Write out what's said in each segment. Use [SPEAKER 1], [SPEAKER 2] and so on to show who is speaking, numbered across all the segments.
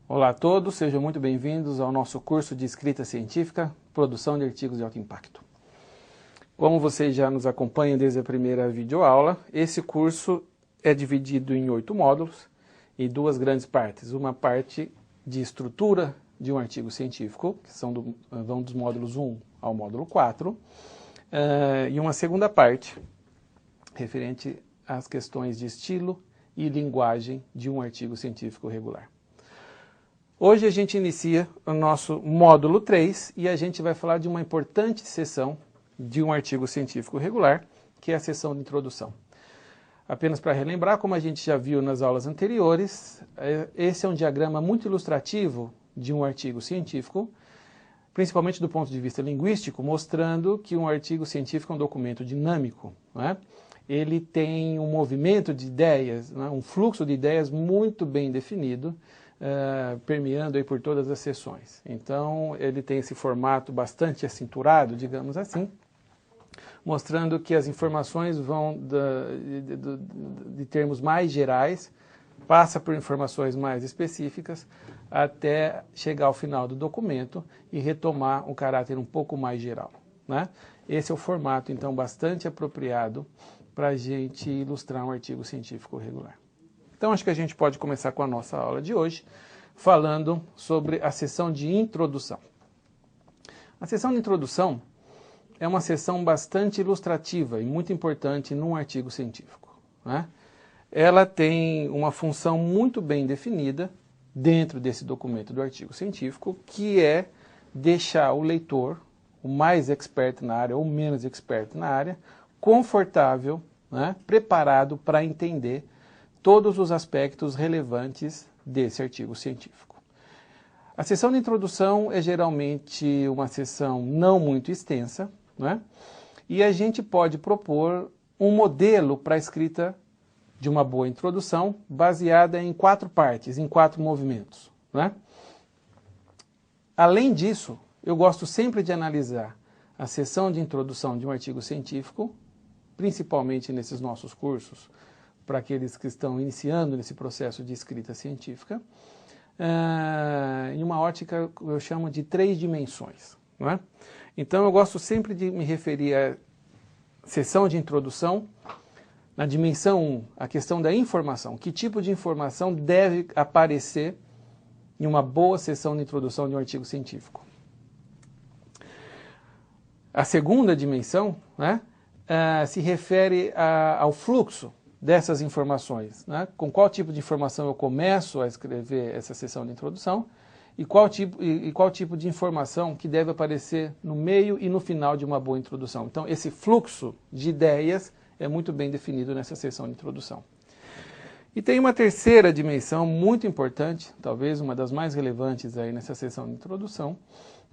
[SPEAKER 1] Olá a todos, sejam muito bem-vindos ao nosso curso de Escrita Científica, Produção de Artigos de Alto Impacto. Como vocês já nos acompanham desde a primeira videoaula, esse curso é dividido em 8 módulos e 2 grandes partes. Uma parte de estrutura de um artigo científico, que vão dos módulos 1 ao módulo 4, e uma segunda parte, referente às questões de estilo e linguagem de um artigo científico regular. Hoje a gente inicia o nosso módulo 3 e a gente vai falar de uma importante seção de um artigo científico regular, que é a seção de introdução. Apenas para relembrar, como a gente já viu nas aulas anteriores, esse é um diagrama muito ilustrativo de um artigo científico, principalmente do ponto de vista linguístico, mostrando que um artigo científico é um documento dinâmico, né? Ele tem um movimento de ideias, né? Um fluxo de ideias muito bem definido, permeando aí por todas as seções. Então, ele tem esse formato bastante acinturado, digamos assim, mostrando que as informações vão de termos mais gerais, passa por informações mais específicas, até chegar ao final do documento e retomar um caráter um pouco mais geral, né? Esse é o formato, então, bastante apropriado para a gente ilustrar um artigo científico regular. Então, acho que a gente pode começar com a nossa aula de hoje, falando sobre a seção de introdução. A seção de introdução é uma seção bastante ilustrativa e muito importante num artigo científico, né? Ela tem uma função muito bem definida dentro desse documento do artigo científico, que é deixar o leitor, o mais expert na área ou menos expert na área, confortável, né, preparado para entender todos os aspectos relevantes desse artigo científico. A seção de introdução é geralmente uma seção não muito extensa, né? E a gente pode propor um modelo para a escrita de uma boa introdução, baseada em 4 partes, em 4 movimentos, né? Além disso, eu gosto sempre de analisar a seção de introdução de um artigo científico, principalmente nesses nossos cursos, para aqueles que estão iniciando nesse processo de escrita científica, em uma ótica que eu chamo de 3 dimensões, não é? Então eu gosto sempre de me referir à seção de introdução, na dimensão 1, a questão da informação. Que tipo de informação deve aparecer em uma boa seção de introdução de um artigo científico? A segunda dimensão, né, se refere ao fluxo dessas informações, né? Com qual tipo de informação eu começo a escrever essa seção de introdução e qual tipo de informação que deve aparecer no meio e no final de uma boa introdução. Então, esse fluxo de ideias é muito bem definido nessa seção de introdução. E tem uma terceira dimensão muito importante, talvez uma das mais relevantes aí nessa seção de introdução,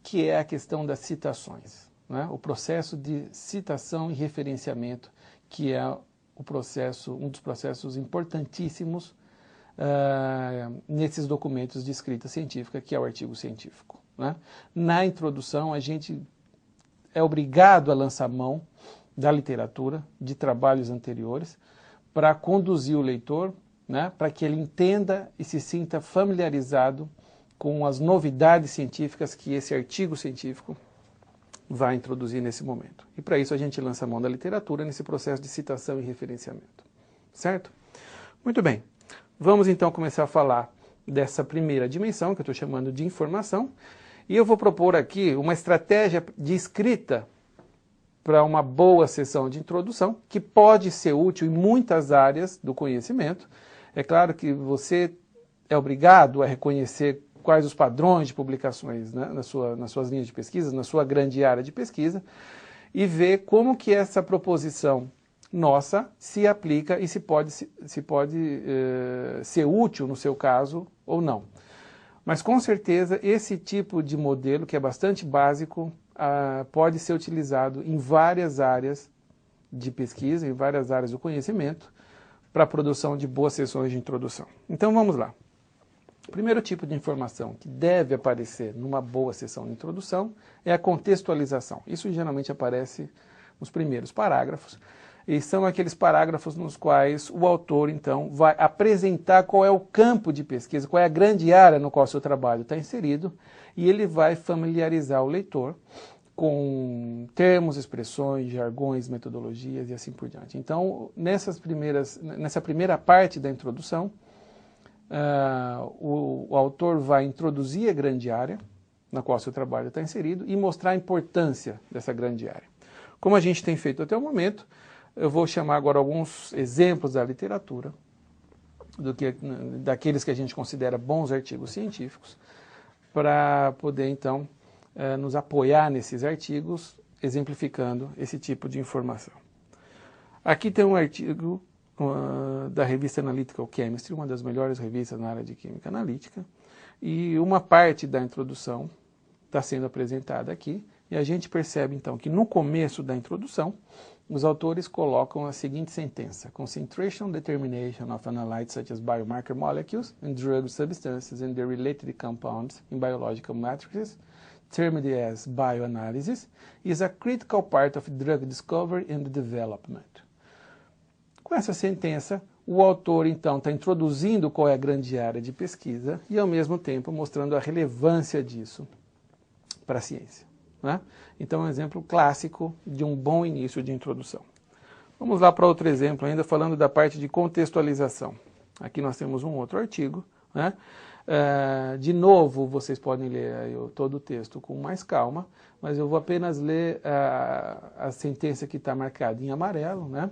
[SPEAKER 1] que é a questão das citações, né? O processo de citação e referenciamento, que é um dos processos importantíssimos nesses documentos de escrita científica, que é o artigo científico, né? Na introdução, a gente é obrigado a lançar mão da literatura, de trabalhos anteriores, para conduzir o leitor, né, para que ele entenda e se sinta familiarizado com as novidades científicas que esse artigo científico vai introduzir nesse momento. E para isso a gente lança a mão da literatura nesse processo de citação e referenciamento. Certo? Muito bem. Vamos então começar a falar dessa primeira dimensão, que eu estou chamando de informação, e eu vou propor aqui uma estratégia de escrita para uma boa sessão de introdução, que pode ser útil em muitas áreas do conhecimento. É claro que você é obrigado a reconhecer quais os padrões de publicações, né, nas suas linhas de pesquisa, na sua grande área de pesquisa, e ver como que essa proposição nossa se aplica e se pode ser útil no seu caso ou não. Mas com certeza esse tipo de modelo, que é bastante básico, pode ser utilizado em várias áreas de pesquisa, em várias áreas do conhecimento, para a produção de boas sessões de introdução. Então vamos lá. O primeiro tipo de informação que deve aparecer numa boa sessão de introdução é a contextualização. Isso geralmente aparece nos primeiros parágrafos, e são aqueles parágrafos nos quais o autor, então, vai apresentar qual é o campo de pesquisa, qual é a grande área no qual o seu trabalho está inserido, e ele vai familiarizar o leitor com termos, expressões, jargões, metodologias e assim por diante. Então, nessa primeira parte da introdução, o autor vai introduzir a grande área na qual o seu trabalho está inserido e mostrar a importância dessa grande área. Como a gente tem feito até o momento, eu vou chamar agora alguns exemplos da literatura, daqueles que a gente considera bons artigos científicos, para poder, então, nos apoiar nesses artigos, exemplificando esse tipo de informação. Aqui tem um artigo da revista Analytical Chemistry, uma das melhores revistas na área de química analítica, e uma parte da introdução está sendo apresentada aqui, e a gente percebe, então, que no começo da introdução, os autores colocam a seguinte sentença: Concentration determination of analytes such as biomarker molecules and drug substances and their related compounds in biological matrices, termed as bioanalysis, is a critical part of drug discovery and development. Com essa sentença, o autor, então, está introduzindo qual é a grande área de pesquisa e, ao mesmo tempo, mostrando a relevância disso para a ciência, né? Então, é um exemplo clássico de um bom início de introdução. Vamos lá para outro exemplo, ainda falando da parte de contextualização. Aqui nós temos um outro artigo, né? De novo, vocês podem ler todo o texto com mais calma, mas eu vou apenas ler a sentença que está marcada em amarelo, né?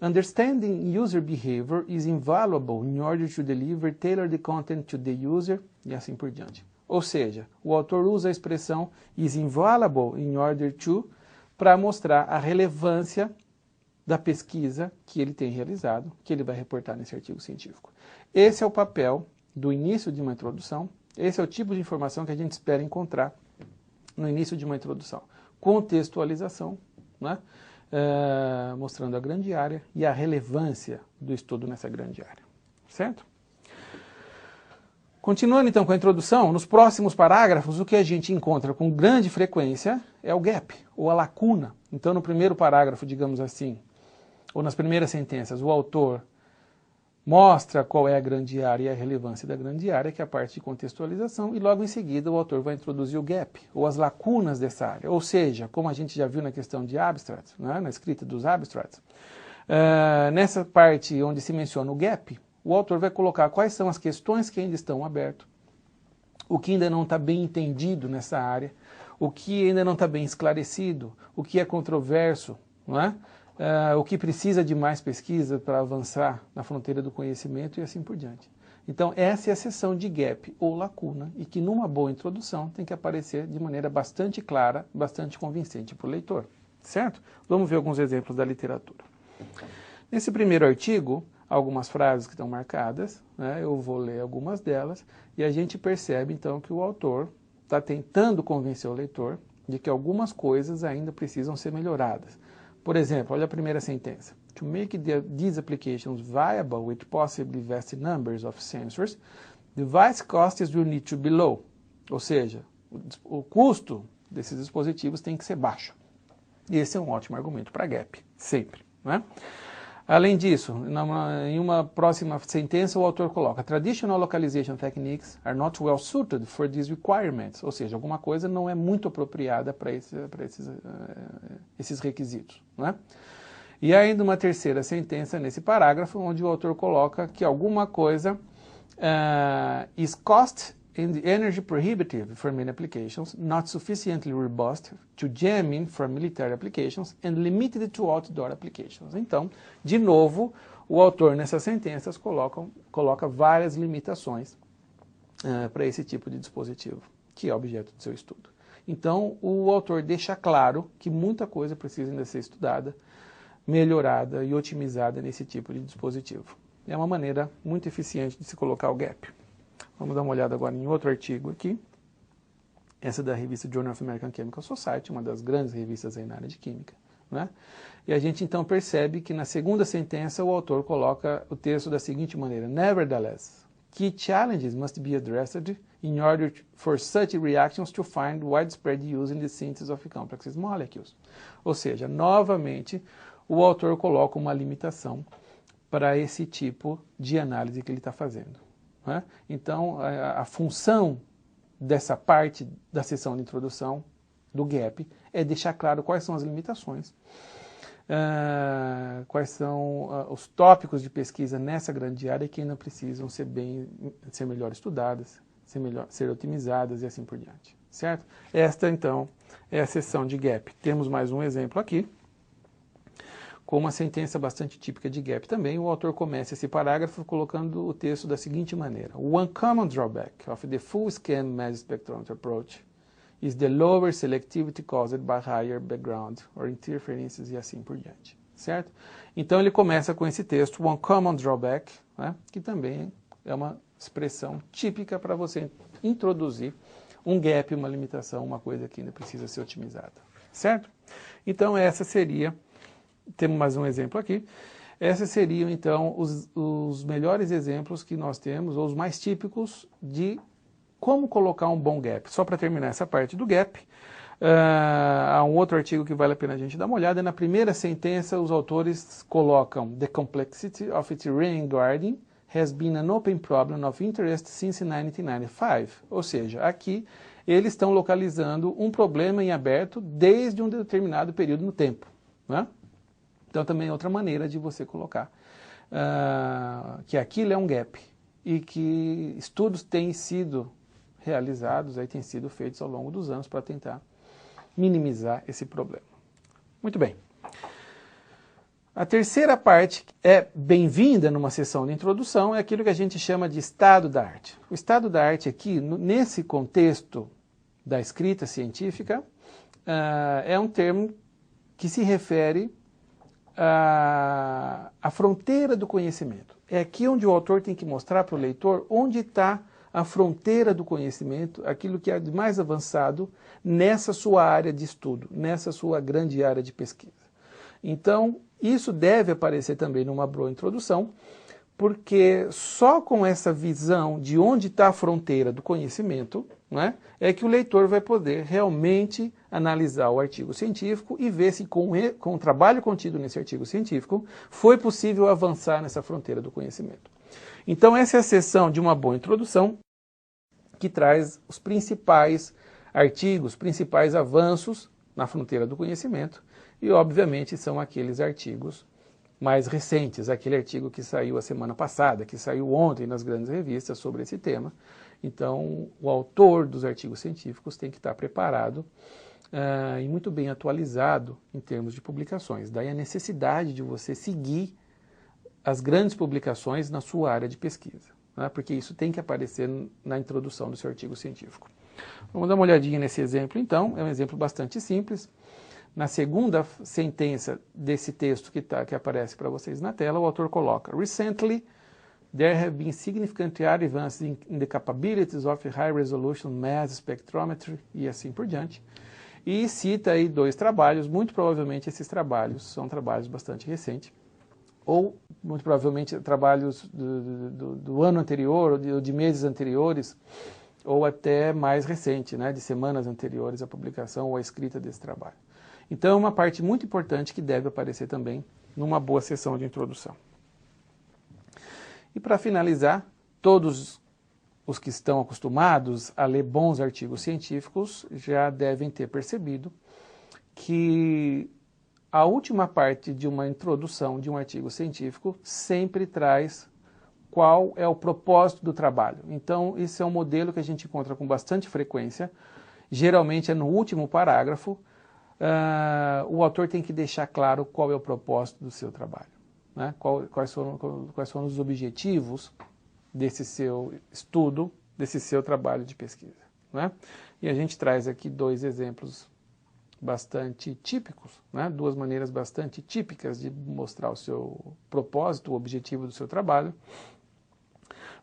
[SPEAKER 1] Understanding user behavior is invaluable in order to deliver tailored content to the user, e assim por diante. Ou seja, o autor usa a expressão is invaluable in order to para mostrar a relevância da pesquisa que ele tem realizado, que ele vai reportar nesse artigo científico. Esse é o papel do início de uma introdução, esse é o tipo de informação que a gente espera encontrar no início de uma introdução. Contextualização, né? Mostrando a grande área e a relevância do estudo nessa grande área, certo? Continuando então com a introdução, nos próximos parágrafos o que a gente encontra com grande frequência é o gap, ou a lacuna. Então no primeiro parágrafo, digamos assim, ou nas primeiras sentenças, o autor mostra qual é a grande área e a relevância da grande área, que é a parte de contextualização, e logo em seguida o autor vai introduzir o gap, ou as lacunas dessa área. Ou seja, como a gente já viu na questão de abstracts, né, na escrita dos abstracts, nessa parte onde se menciona o gap, o autor vai colocar quais são as questões que ainda estão abertas, o que ainda não está bem entendido nessa área, o que ainda não está bem esclarecido, o que é controverso, não é? O que precisa de mais pesquisa para avançar na fronteira do conhecimento e assim por diante. Então essa é a seção de gap ou lacuna e que numa boa introdução tem que aparecer de maneira bastante clara, bastante convincente para o leitor, certo? Vamos ver alguns exemplos da literatura. Nesse primeiro artigo, algumas frases que estão marcadas, né, eu vou ler algumas delas e a gente percebe então que o autor está tentando convencer o leitor de que algumas coisas ainda precisam ser melhoradas. Por exemplo, olha a primeira sentença. To make these applications viable with possibly vast numbers of sensors, device costs will need to be low. Ou seja, o custo desses dispositivos tem que ser baixo. E esse é um ótimo argumento para gap, sempre, né? Além disso, em uma próxima sentença, o autor coloca Traditional localization techniques are not well suited for these requirements. Ou seja, alguma coisa não é muito apropriada para esses requisitos, né? E ainda uma terceira sentença nesse parágrafo, onde o autor coloca que alguma coisa is cost and energy prohibitive for many applications, not sufficiently robust to jamming for military applications and limited to outdoor applications. Então, de novo, o autor nessas sentenças coloca várias limitações para esse tipo de dispositivo, que é objeto do seu estudo. Então, o autor deixa claro que muita coisa precisa ainda ser estudada, melhorada e otimizada nesse tipo de dispositivo. É uma maneira muito eficiente de se colocar o gap. Vamos dar uma olhada agora em outro artigo aqui. Essa é da revista Journal of American Chemical Society, uma das grandes revistas aí na área de química, né? E a gente então percebe que na segunda sentença o autor coloca o texto da seguinte maneira: Nevertheless, key challenges must be addressed in order for such reactions to find widespread use in the synthesis of complex molecules. Ou seja, novamente, o autor coloca uma limitação para esse tipo de análise que ele está fazendo, né? Então, a função dessa parte da seção de introdução do GAP é deixar claro quais são as limitações, quais são os tópicos de pesquisa nessa grande área que ainda precisam ser melhor estudadas, ser otimizadas e assim por diante, certo? Esta, então, é a seção de GAP. Temos mais um exemplo aqui, com uma sentença bastante típica de GAP também. O autor começa esse parágrafo colocando o texto da seguinte maneira: One common drawback of the full-scan mass spectrometry approach is the lower selectivity caused by higher background or interferences e assim por diante, certo? Então ele começa com esse texto, one common drawback, né, que também é uma expressão típica para você introduzir um gap, uma limitação, uma coisa que ainda precisa ser otimizada, certo? Então essa seria, temos mais um exemplo aqui, esses seriam então os melhores exemplos que nós temos, ou os mais típicos de como colocar um bom gap. Só para terminar essa parte do gap, há um outro artigo que vale a pena a gente dar uma olhada. Na primeira sentença, os autores colocam The complexity of terrain guarding has been an open problem of interest since 1995. Ou seja, aqui eles estão localizando um problema em aberto desde um determinado período no tempo, né? Então também é outra maneira de você colocar que aquilo é um gap e que estudos têm sido realizados, têm sido feitos ao longo dos anos para tentar minimizar esse problema. Muito bem. A terceira parte é bem-vinda numa sessão de introdução, é aquilo que a gente chama de estado da arte. O estado da arte aqui, nesse contexto da escrita científica, é um termo que se refere à fronteira do conhecimento. É aqui onde o autor tem que mostrar para o leitor onde está a fronteira do conhecimento, aquilo que é de mais avançado nessa sua área de estudo, nessa sua grande área de pesquisa. Então, isso deve aparecer também numa boa introdução, porque só com essa visão de onde está a fronteira do conhecimento, né, é que o leitor vai poder realmente analisar o artigo científico e ver se com o trabalho contido nesse artigo científico foi possível avançar nessa fronteira do conhecimento. Então essa é a seção de uma boa introdução que traz os principais artigos, principais avanços na fronteira do conhecimento e obviamente são aqueles artigos mais recentes, aquele artigo que saiu a semana passada, que saiu ontem nas grandes revistas sobre esse tema. Então, o autor dos artigos científicos tem que estar preparado e muito bem atualizado em termos de publicações. Daí a necessidade de você seguir as grandes publicações na sua área de pesquisa, né? Porque isso tem que aparecer na introdução do seu artigo científico. Vamos dar uma olhadinha nesse exemplo, então. É um exemplo bastante simples. Na segunda sentença desse texto que aparece para vocês na tela, o autor coloca: Recently, there have been significant advances in the capabilities of high-resolution mass spectrometry, e assim por diante. E cita aí 2 trabalhos, muito provavelmente esses trabalhos são trabalhos bastante recentes, ou muito provavelmente trabalhos do ano anterior, ou de meses anteriores, ou até mais recente, né, de semanas anteriores à publicação ou à escrita desse trabalho. Então é uma parte muito importante que deve aparecer também numa boa sessão de introdução. E para finalizar, todos os que estão acostumados a ler bons artigos científicos já devem ter percebido que a última parte de uma introdução de um artigo científico sempre traz qual é o propósito do trabalho. Então, esse é um modelo que a gente encontra com bastante frequência, geralmente é no último parágrafo. O autor tem que deixar claro qual é o propósito do seu trabalho, né? Quais foram os objetivos desse seu estudo, desse seu trabalho de pesquisa, né? E a gente traz aqui 2 exemplos bastante típicos, né? 2 maneiras bastante típicas de mostrar o seu propósito, o objetivo do seu trabalho.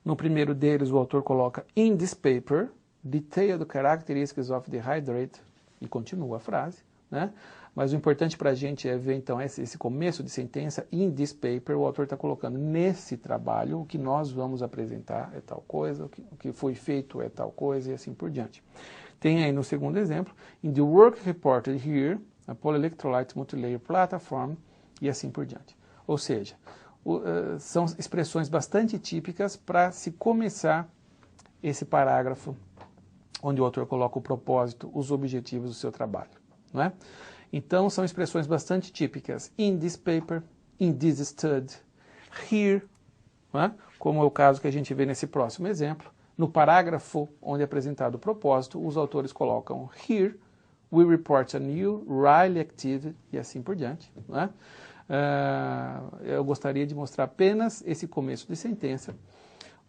[SPEAKER 1] No primeiro deles, o autor coloca: In this paper, detail the characteristics of the hydrate, e continua a frase, né? Mas o importante para a gente é ver, então, esse começo de sentença, in this paper, o autor está colocando nesse trabalho, o que nós vamos apresentar é tal coisa, o que foi feito é tal coisa, e assim por diante. Tem aí no segundo exemplo, in the work reported here, a polyelectrolyte multilayer platform, e assim por diante. Ou seja, são expressões bastante típicas para se começar esse parágrafo, onde o autor coloca o propósito, os objetivos do seu trabalho, não é? Então, são expressões bastante típicas. In this paper, in this study, here, não é? Como é o caso que a gente vê nesse próximo exemplo. No parágrafo onde é apresentado o propósito, os autores colocam here, we report a new Riley activity, e assim por diante, não é? Eu gostaria de mostrar apenas esse começo de sentença,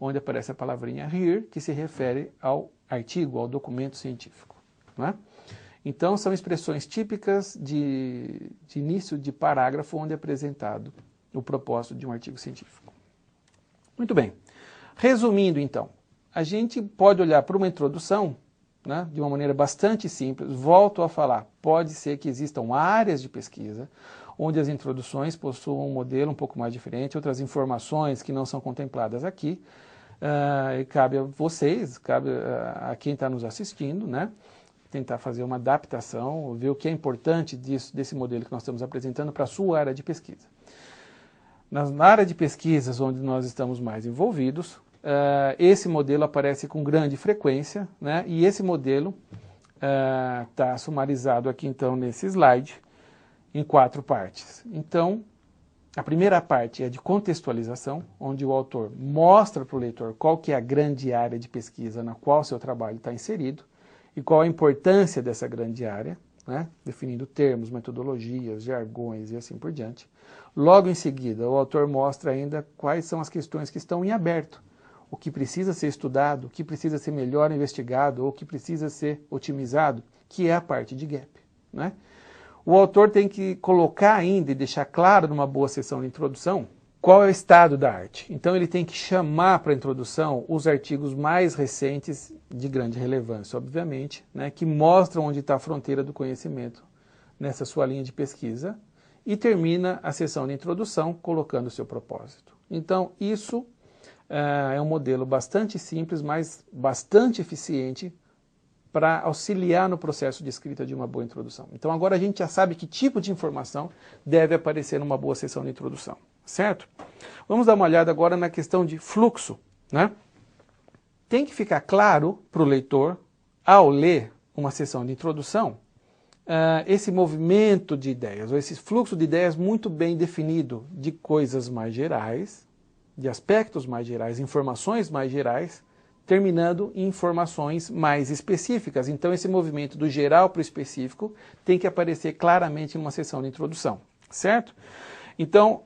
[SPEAKER 1] onde aparece a palavrinha here, que se refere ao artigo, ao documento científico, não é? Então, são expressões típicas de início de parágrafo, onde é apresentado o propósito de um artigo científico. Muito bem. Resumindo, então, a gente pode olhar para uma introdução, né, de uma maneira bastante simples. Volto a falar, pode ser que existam áreas de pesquisa onde as introduções possuam um modelo um pouco mais diferente, outras informações que não são contempladas aqui, e cabe a vocês, cabe a quem está nos assistindo, né, tentar fazer uma adaptação, ver o que é importante desse modelo que nós estamos apresentando para a sua área de pesquisa. Na área de pesquisas onde nós estamos mais envolvidos, esse modelo aparece com grande frequência, né? E esse modelo está sumarizado aqui então nesse slide em 4 partes. Então, a primeira parte é de contextualização, onde o autor mostra para o leitor qual que é a grande área de pesquisa na qual seu trabalho está inserido e qual a importância dessa grande área, né? Definindo termos, metodologias, jargões e assim por diante. Logo em seguida, o autor mostra ainda quais são as questões que estão em aberto, o que precisa ser estudado, o que precisa ser melhor investigado, ou o que precisa ser otimizado, que é a parte de gap, né? O autor tem que colocar ainda e deixar claro numa boa sessão de introdução qual é o estado da arte. Então ele tem que chamar para a introdução os artigos mais recentes de grande relevância, obviamente, né, que mostram onde está a fronteira do conhecimento nessa sua linha de pesquisa, e termina a sessão de introdução colocando o seu propósito. Então isso é um modelo bastante simples, mas bastante eficiente para auxiliar no processo de escrita de uma boa introdução. Então agora a gente já sabe que tipo de informação deve aparecer numa boa sessão de introdução, certo? Vamos dar uma olhada agora na questão de fluxo, né? Tem que ficar claro para o leitor, ao ler uma sessão de introdução, esse movimento de ideias, ou esse fluxo de ideias muito bem definido de coisas mais gerais, de aspectos mais gerais, informações mais gerais, terminando em informações mais específicas. Então esse movimento do geral para o específico tem que aparecer claramente em uma sessão de introdução, certo? Então,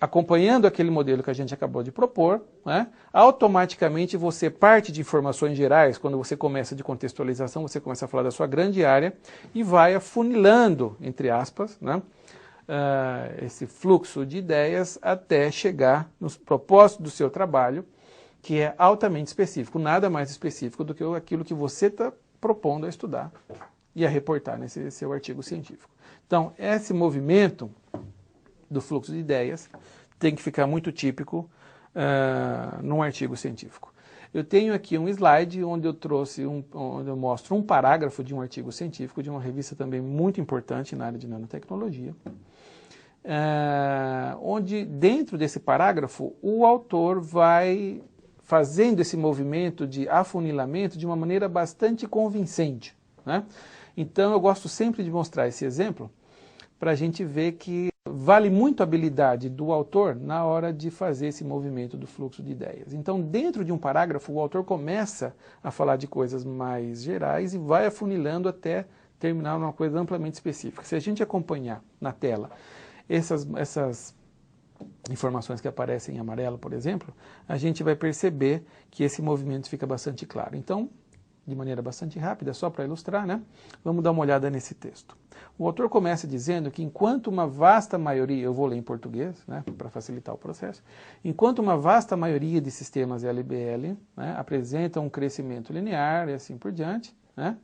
[SPEAKER 1] acompanhando aquele modelo que a gente acabou de propor, né, automaticamente você parte de informações gerais, quando você começa de contextualização, você começa a falar da sua grande área e vai afunilando, entre aspas, né, esse fluxo de ideias até chegar nos propósitos do seu trabalho, que é altamente específico, nada mais específico do que aquilo que você está propondo a estudar e a reportar nesse seu artigo científico. Então, esse movimento do fluxo de ideias tem que ficar muito típico num artigo científico. Eu tenho aqui um slide onde onde eu mostro um parágrafo de um artigo científico de uma revista também muito importante na área de nanotecnologia, onde dentro desse parágrafo o autor vai fazendo esse movimento de afunilamento de uma maneira bastante convincente, né? Então eu gosto sempre de mostrar esse exemplo para a gente ver que vale muito a habilidade do autor na hora de fazer esse movimento do fluxo de ideias. Então, dentro de um parágrafo, o autor começa a falar de coisas mais gerais e vai afunilando até terminar numa coisa amplamente específica. Se a gente acompanhar na tela essas informações que aparecem em amarelo, por exemplo, a gente vai perceber que esse movimento fica bastante claro. Então, de maneira bastante rápida, só para ilustrar, né? Vamos dar uma olhada nesse texto. O autor começa dizendo que enquanto uma vasta maioria, eu vou ler em português, né, para facilitar o processo, enquanto uma vasta maioria de sistemas LBL, né, apresentam um crescimento linear e assim por diante, né,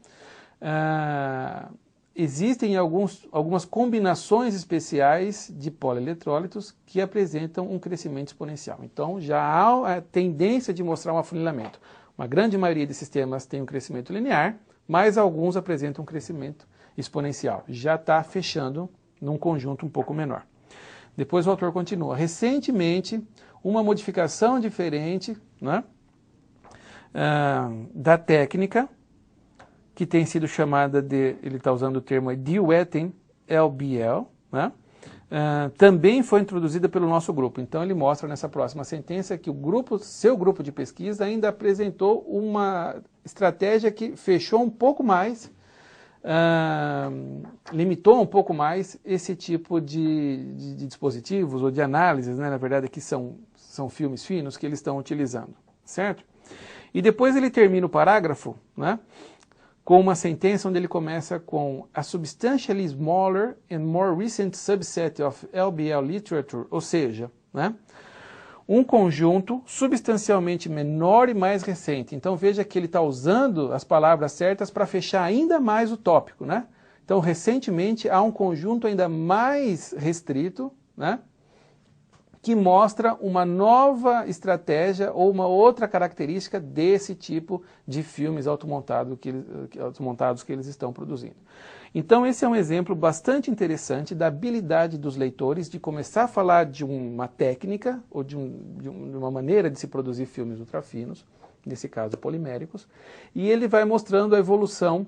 [SPEAKER 1] existem algumas combinações especiais de polieletrólitos que apresentam um crescimento exponencial. Então já há a tendência de mostrar um afunilamento. Uma grande maioria de sistemas tem um crescimento linear, mas alguns apresentam um crescimento exponencial. Já está fechando num conjunto um pouco menor. Depois o autor continua. Recentemente, uma modificação diferente, né, da técnica, que tem sido chamada de, ele está usando o termo de-wetting LBL, né, também foi introduzida pelo nosso grupo. Então ele mostra nessa próxima sentença que seu grupo de pesquisa ainda apresentou uma estratégia que fechou um pouco mais, limitou um pouco mais esse tipo de dispositivos ou de análises, né, na verdade aqui são filmes finos que eles estão utilizando, certo? E depois ele termina o parágrafo, né, com uma sentença onde ele começa com a substantially smaller and more recent subset of LBL literature, ou seja, né, um conjunto substancialmente menor e mais recente. Então veja que ele está usando as palavras certas para fechar ainda mais o tópico, né? Então recentemente há um conjunto ainda mais restrito, né, que mostra uma nova estratégia ou uma outra característica desse tipo de filmes automontados que eles estão produzindo. Então esse é um exemplo bastante interessante da habilidade dos leitores de começar a falar de uma técnica ou de uma maneira de se produzir filmes ultrafinos, nesse caso poliméricos, e ele vai mostrando a evolução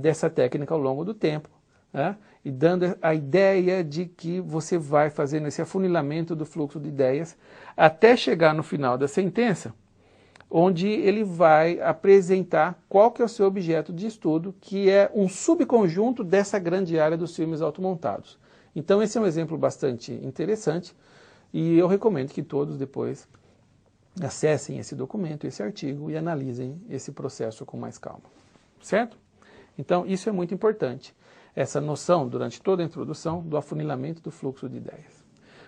[SPEAKER 1] dessa técnica ao longo do tempo, né? E dando a ideia de que você vai fazendo esse afunilamento do fluxo de ideias até chegar no final da sentença, onde ele vai apresentar qual que é o seu objeto de estudo, que é um subconjunto dessa grande área dos filmes automontados. Então esse é um exemplo bastante interessante e eu recomendo que todos depois acessem esse documento, esse artigo e analisem esse processo com mais calma, certo? Então isso é muito importante. Essa noção, durante toda a introdução, do afunilamento do fluxo de ideias.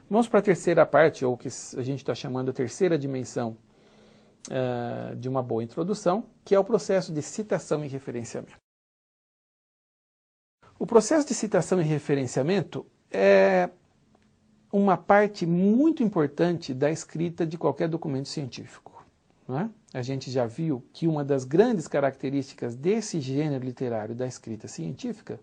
[SPEAKER 1] Vamos para a terceira parte, ou que a gente está chamando a terceira dimensão de uma boa introdução, que é o processo de citação e referenciamento. O processo de citação e referenciamento é uma parte muito importante da escrita de qualquer documento científico, não é? A gente já viu que uma das grandes características desse gênero literário da escrita científica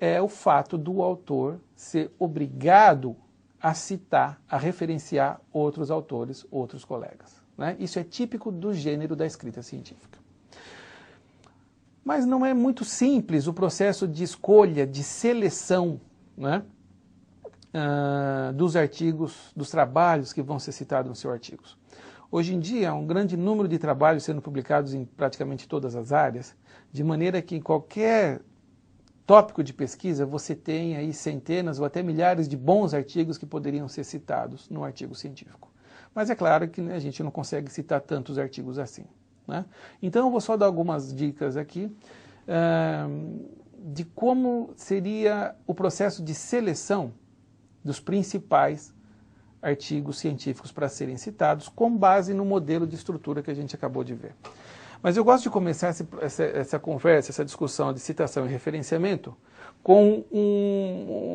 [SPEAKER 1] é o fato do autor ser obrigado a citar, a referenciar outros autores, outros colegas, né? Isso é típico do gênero da escrita científica. Mas não é muito simples o processo de escolha, de seleção, né, dos artigos, dos trabalhos que vão ser citados nos seus artigos. Hoje em dia, há um grande número de trabalhos sendo publicados em praticamente todas as áreas, de maneira que em qualquer tópico de pesquisa você tem aí centenas ou até milhares de bons artigos que poderiam ser citados no artigo científico. Mas é claro que, né, a gente não consegue citar tantos artigos assim, né? Então eu vou só dar algumas dicas aqui de como seria o processo de seleção dos principais artigos científicos para serem citados com base no modelo de estrutura que a gente acabou de ver. Mas eu gosto de começar essa conversa, essa discussão de citação e referenciamento com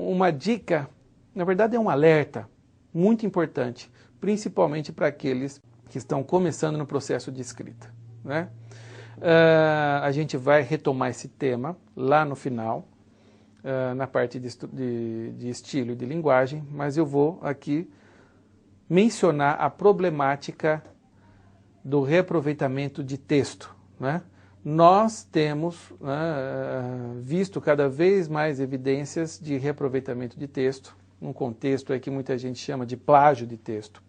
[SPEAKER 1] uma dica, na verdade é um alerta muito importante, principalmente para aqueles que estão começando no processo de escrita, né? A gente vai retomar esse tema lá no final, na parte de estilo e de linguagem, mas eu vou aqui mencionar a problemática do reaproveitamento de texto, né? Nós temos visto cada vez mais evidências de reaproveitamento de texto, num contexto aí que muita gente chama de plágio de texto,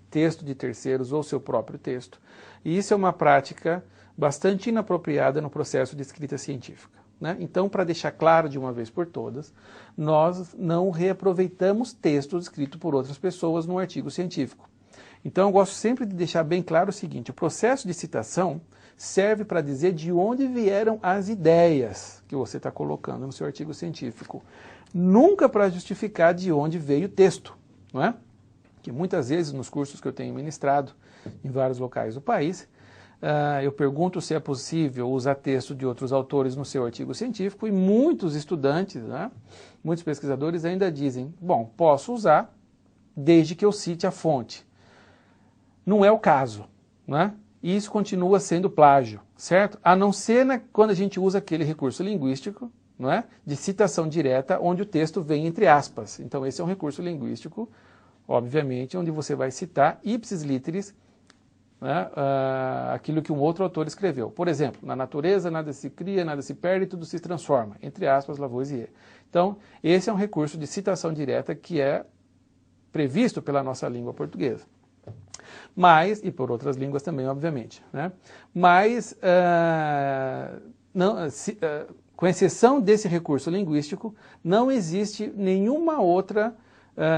[SPEAKER 1] texto de terceiros ou seu próprio texto. E isso é uma prática bastante inapropriada no processo de escrita científica, né? Então, para deixar claro de uma vez por todas, nós não reaproveitamos textos escritos por outras pessoas num artigo científico. Então eu gosto sempre de deixar bem claro o seguinte: o processo de citação serve para dizer de onde vieram as ideias que você está colocando no seu artigo científico, nunca para justificar de onde veio o texto, não é? Que muitas vezes nos cursos que eu tenho ministrado em vários locais do país, eu pergunto se é possível usar texto de outros autores no seu artigo científico e muitos estudantes, né, muitos pesquisadores ainda dizem, bom, posso usar desde que eu cite a fonte. Não é o caso, né? E isso continua sendo plágio, certo? A não ser quando a gente usa aquele recurso linguístico, não é? De citação direta, onde o texto vem entre aspas. Então esse é um recurso linguístico, obviamente, onde você vai citar ipsis literis, né, aquilo que um outro autor escreveu. Por exemplo, na natureza nada se cria, nada se perde, tudo se transforma, entre aspas, Lavoisier. Então, esse é um recurso de citação direta que é previsto pela nossa língua portuguesa. Mas, e por outras línguas também, obviamente, né? Mas, com exceção desse recurso linguístico, não existe nenhuma outra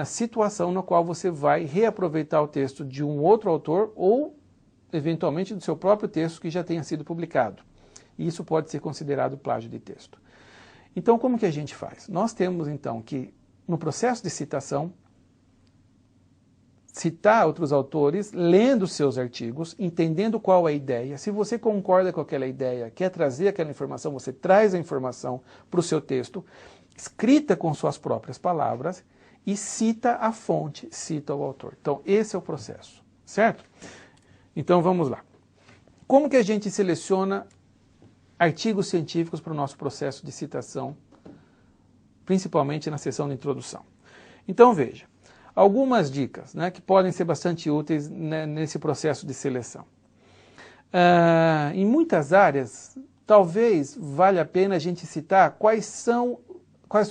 [SPEAKER 1] situação na qual você vai reaproveitar o texto de um outro autor ou, eventualmente, do seu próprio texto que já tenha sido publicado. E isso pode ser considerado plágio de texto. Então, como que a gente faz? Nós temos, então, que, no processo de citação, citar outros autores, lendo seus artigos, entendendo qual é a ideia. Se você concorda com aquela ideia, quer trazer aquela informação, você traz a informação para o seu texto, escrita com suas próprias palavras, e cita a fonte, cita o autor. Então, esse é o processo, certo? Então, vamos lá. Como que a gente seleciona artigos científicos para o nosso processo de citação, principalmente na seção de introdução? Então, veja. Algumas dicas, né, que podem ser bastante úteis, né, nesse processo de seleção. Em muitas áreas, talvez valha a pena a gente citar quais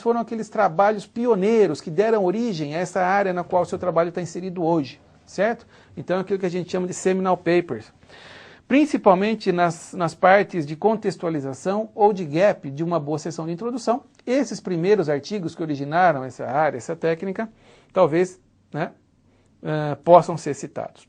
[SPEAKER 1] foram aqueles trabalhos pioneiros que deram origem a essa área na qual o seu trabalho está inserido hoje, certo? Então, é aquilo que a gente chama de seminal papers. Principalmente nas partes de contextualização ou de gap de uma boa seção de introdução. Esses primeiros artigos que originaram essa área, essa técnica, talvez, né, possam ser citados.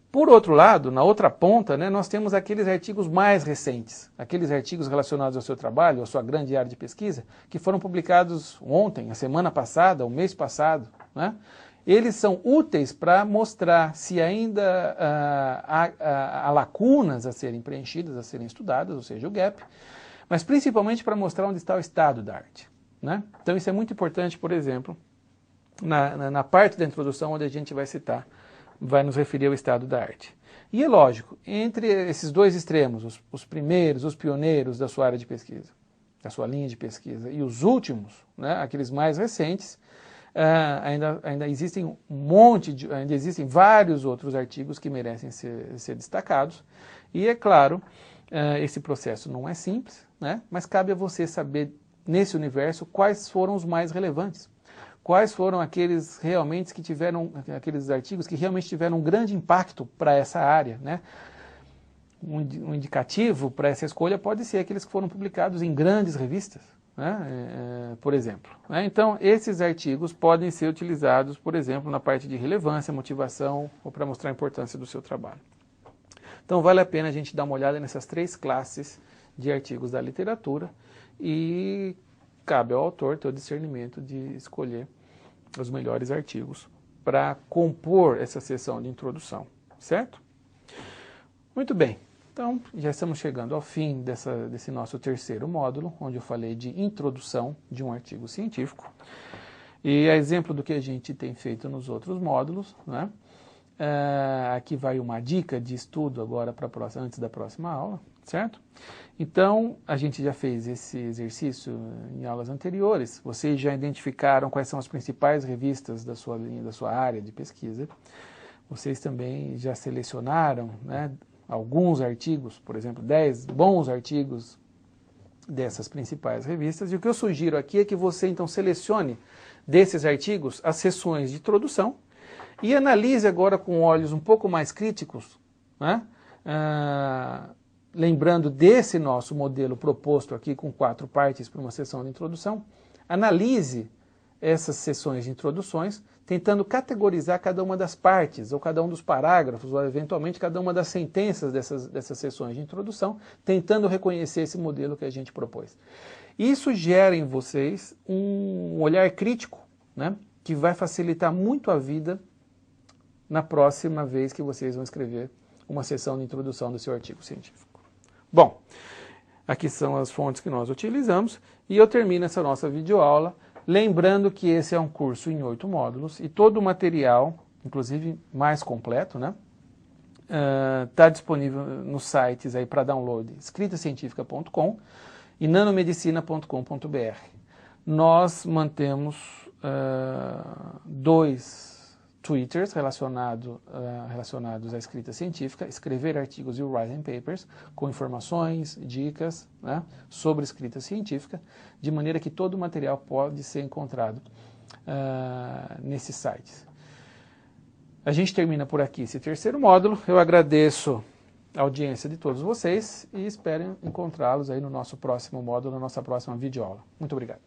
[SPEAKER 1] Por outro lado, na outra ponta, né, nós temos aqueles artigos mais recentes, aqueles artigos relacionados ao seu trabalho, à sua grande área de pesquisa, que foram publicados ontem, a semana passada, o mês passado, né? Eles são úteis para mostrar se ainda há lacunas a serem preenchidas, a serem estudadas, ou seja, o gap, mas principalmente para mostrar onde está o estado da arte, né? Então isso é muito importante, por exemplo, na parte da introdução onde a gente vai citar, vai nos referir ao estado da arte. E é lógico, entre esses dois extremos, os primeiros, os pioneiros da sua área de pesquisa, da sua linha de pesquisa, e os últimos, né, aqueles mais recentes, ainda existem ainda existem vários outros artigos que merecem ser destacados. E é claro, esse processo não é simples, né, mas cabe a você saber, nesse universo, quais foram os mais relevantes. Quais foram aqueles artigos que realmente tiveram um grande impacto para essa área, né? Um indicativo para essa escolha pode ser aqueles que foram publicados em grandes revistas, né? Por exemplo. Né? Então, esses artigos podem ser utilizados, por exemplo, na parte de relevância, motivação ou para mostrar a importância do seu trabalho. Então, vale a pena a gente dar uma olhada nessas três classes de artigos da literatura e cabe ao autor ter o discernimento de escolher os melhores artigos para compor essa sessão de introdução, certo? Muito bem, então já estamos chegando ao fim desse nosso terceiro módulo, onde eu falei de introdução de um artigo científico. E a exemplo do que a gente tem feito nos outros módulos, né? Aqui vai uma dica de estudo agora antes da próxima aula, certo? Então, a gente já fez esse exercício em aulas anteriores, vocês já identificaram quais são as principais revistas da sua linha, da sua área de pesquisa, vocês também já selecionaram, né, alguns artigos, por exemplo, 10 bons artigos dessas principais revistas, e o que eu sugiro aqui é que você então selecione desses artigos as seções de introdução e analise agora com olhos um pouco mais críticos, né, lembrando desse nosso modelo proposto aqui com 4 partes para uma sessão de introdução, analise essas sessões de introduções, tentando categorizar cada uma das partes, ou cada um dos parágrafos, ou eventualmente cada uma das sentenças dessas sessões de introdução, tentando reconhecer esse modelo que a gente propôs. Isso gera em vocês um olhar crítico, né, que vai facilitar muito a vida na próxima vez que vocês vão escrever uma sessão de introdução do seu artigo científico. Bom, aqui são as fontes que nós utilizamos e eu termino essa nossa videoaula lembrando que esse é um curso em 8 módulos e todo o material, inclusive mais completo, né, está disponível nos sites aí para download, escritacientifica.com e nanomedicina.com.br. Nós mantemos 2 Twitters relacionados à escrita científica, escrever artigos e o writing papers, com informações, dicas, né, sobre escrita científica, de maneira que todo o material pode ser encontrado nesses sites. A gente termina por aqui esse terceiro módulo. Eu agradeço a audiência de todos vocês e espero encontrá-los aí no nosso próximo módulo, na nossa próxima videoaula. Muito obrigado.